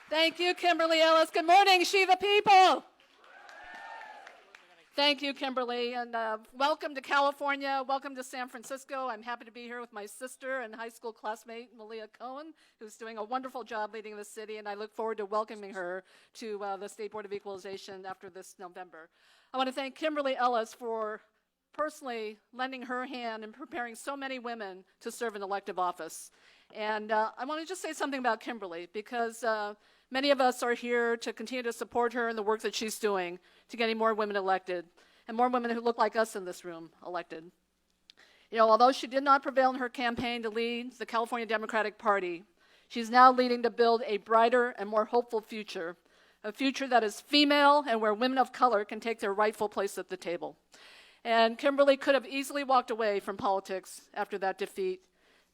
Thank you, Kimberly Ellis. Good morning, She the People. Thank you, Kimberly, and welcome to California. Welcome to San Francisco. I'm happy to be here with my sister and high school classmate, Malia Cohen, who's doing a wonderful job leading the city, and I look forward to welcoming her to the State Board of Equalization after this November. I want to thank Kimberly Ellis for personally lending her hand in preparing so many women to serve in elective office. And I want to just say something about Kimberly, because many of us are here to continue to support her in the work that she's doing to getting more women elected, and more women who look like us in this room elected. You know, although she did not prevail in her campaign to lead the California Democratic Party, she's now leading to build a brighter and more hopeful future, a future that is female and where women of color can take their rightful place at the table. And Kimberly could have easily walked away from politics after that defeat,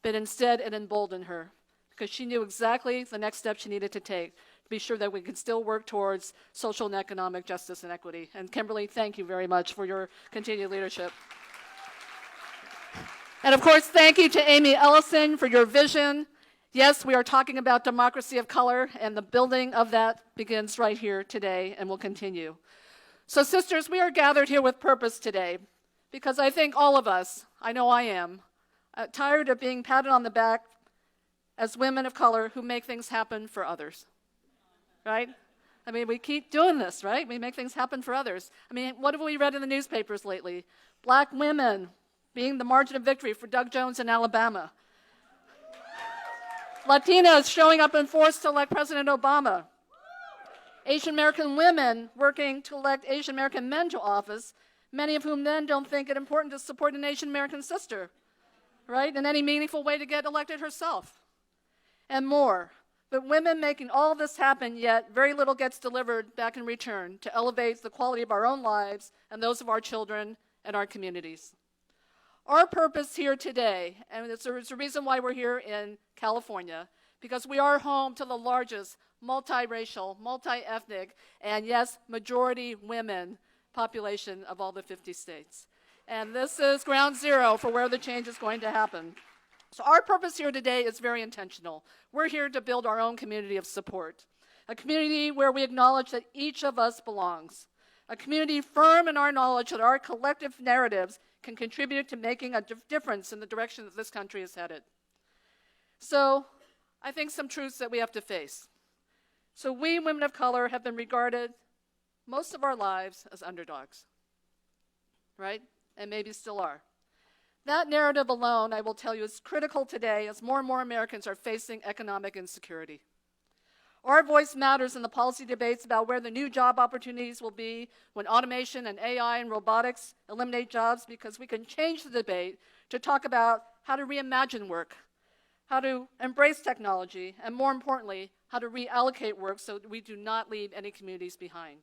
but instead it emboldened her, because she knew exactly the next step she needed to take to be sure that we could still work towards social and economic justice and equity. And Kimberly, thank you very much for your continued leadership. And of course, thank you to Aimee Allison for your vision. Yes, we are talking about democracy of color, and the building of that begins right here today and will continue. So sisters, we are gathered here with purpose today, because I think all of us, I know I am, tired of being patted on the back as women of color who make things happen for others, right? I mean, we keep doing this, right? We make things happen for others. I mean, what have we read in the newspapers lately? Black women being the margin of victory for Doug Jones in Alabama. Latinas showing up in force to elect President Obama. Asian American women working to elect Asian American men to office, many of whom then don't think it important to support an Asian American sister, right, in any meaningful way to get elected herself. And more. But women making all of this happen, yet very little gets delivered back in return to elevate the quality of our own lives and those of our children and our communities. Our purpose here today, and it's a reason why we're here in California, because we are home to the largest multiracial, multi-ethnic, and yes, majority women population of all the 50 states. And this is ground zero for where the change is going to happen. So our purpose here today is very intentional. We're here to build our own community of support, a community where we acknowledge that each of us belongs, a community firm in our knowledge that our collective narratives can contribute to making a difference in the direction that this country is headed. So I think some truths that we have to face. So we women of color have been regarded most of our lives as underdogs, right? And maybe still are. That narrative alone, I will tell you, is critical today as more and more Americans are facing economic insecurity. Our voice matters in the policy debates about where the new job opportunities will be when automation and AI and robotics eliminate jobs, because we can change the debate to talk about how to reimagine work, how to embrace technology, and more importantly, how to reallocate work so that we do not leave any communities behind.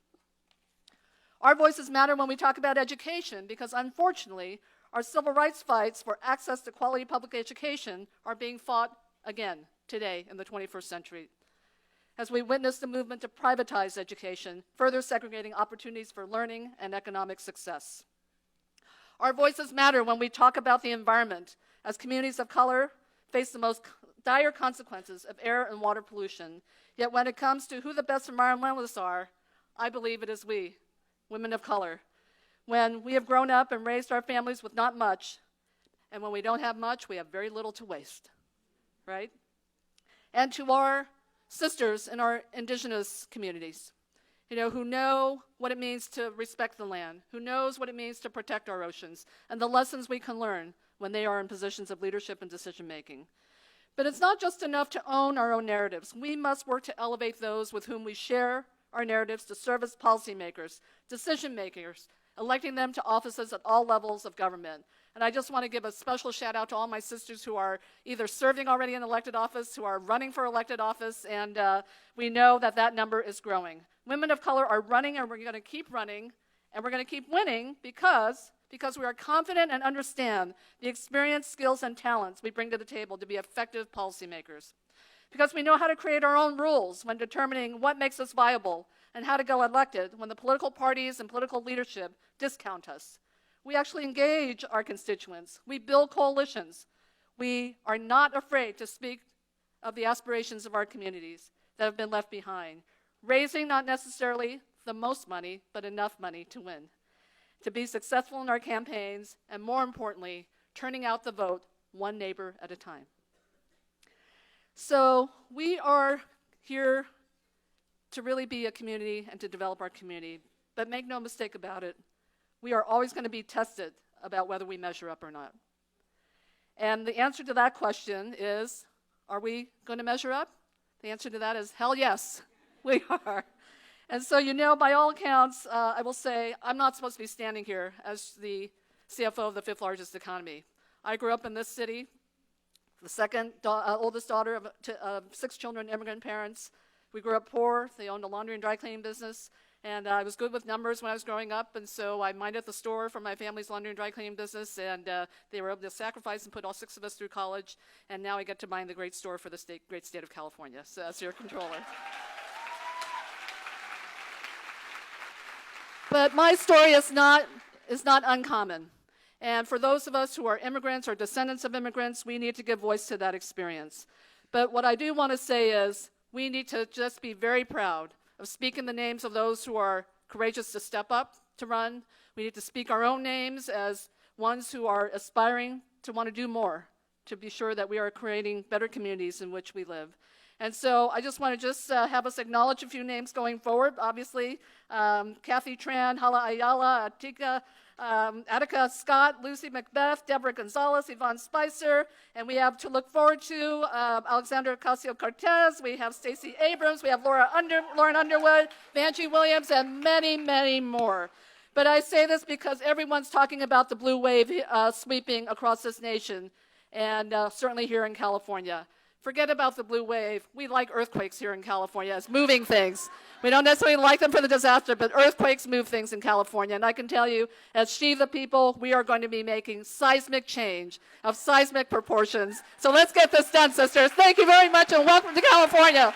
Our voices matter when we talk about education, because unfortunately, our civil rights fights for access to quality public education are being fought again today in the 21st century, as we witness the movement to privatize education, further segregating opportunities for learning and economic success. Our voices matter when we talk about the environment, as communities of color face the most dire consequences of air and water pollution. Yet when it comes to who the best environmentalists are, I believe it is we, women of color. When we have grown up and raised our families with not much, and when we don't have much, we have very little to waste, right? And to our sisters in our indigenous communities, who know what it means to respect the land, who knows what it means to protect our oceans, and the lessons we can learn when they are in positions of leadership and decision-making. But it's not just enough to own our own narratives. We must work to elevate those with whom we share our narratives to serve as policymakers, decision-makers, electing them to offices at all levels of government. And I just want to give a special shout out to all my sisters who are either serving already in elected office, who are running for elected office, and we know that that number is growing. Women of color are running, and we're going to keep running, and we're going to keep winning because we are confident and understand the experience, skills, and talents we bring to the table to be effective policymakers. Because we know how to create our own rules when determining what makes us viable and how to go elected when the political parties and political leadership discount us. We actually engage our constituents. We build coalitions. We are not afraid to speak of the aspirations of our communities. that have been left behind, raising not necessarily the most money, but enough money to win, to be successful in our campaigns, and more importantly, turning out the vote one neighbor at a time. So we are here to really be a community and to develop our community, but make no mistake about it, we are always going to be tested about whether we measure up or not. And the answer to that question is, are we going to measure up? The answer to that is, hell yes, we are. And so, you know, by all accounts, I will say I'm not supposed to be standing here as the CFO of the fifth largest economy. I grew up in this city, the second oldest daughter of 6 children, immigrant parents. We grew up poor. They owned a laundry and dry cleaning business. And I was good with numbers when I was growing up, and so I minded the store for my family's laundry and dry cleaning business, and they were able to sacrifice and put all 6 of us through college, and now I get to mind the great store for the great state of California, so as your controller. But my story is not uncommon. And for those of us who are immigrants or descendants of immigrants, we need to give voice to that experience. But what I do want to say is we need to just be very proud of speaking the names of those who are courageous to step up to run. We need to speak our own names as ones who are aspiring to want to do more to be sure that we are creating better communities in which we live. And so I just want to have us acknowledge a few names going forward. Obviously, Kathy Tran, Hala Ayala, Atika, Attica Scott, Lucy Macbeth, Deborah Gonzalez, Yvonne Spicer, and we have to look forward to Alexandra Ocasio-Cortez, we have Stacey Abrams, we have Lauren Underwood, Vanjie Williams, and many, many more. But I say this because everyone's talking about the blue wave sweeping across this nation, and certainly here in California. Forget about the blue wave. We like earthquakes here in California as moving things. We don't necessarily like them for the disaster, but earthquakes move things in California. And I can tell you, as She the People, we are going to be making seismic change of seismic proportions. So let's get this done, sisters. Thank you very much and welcome to California.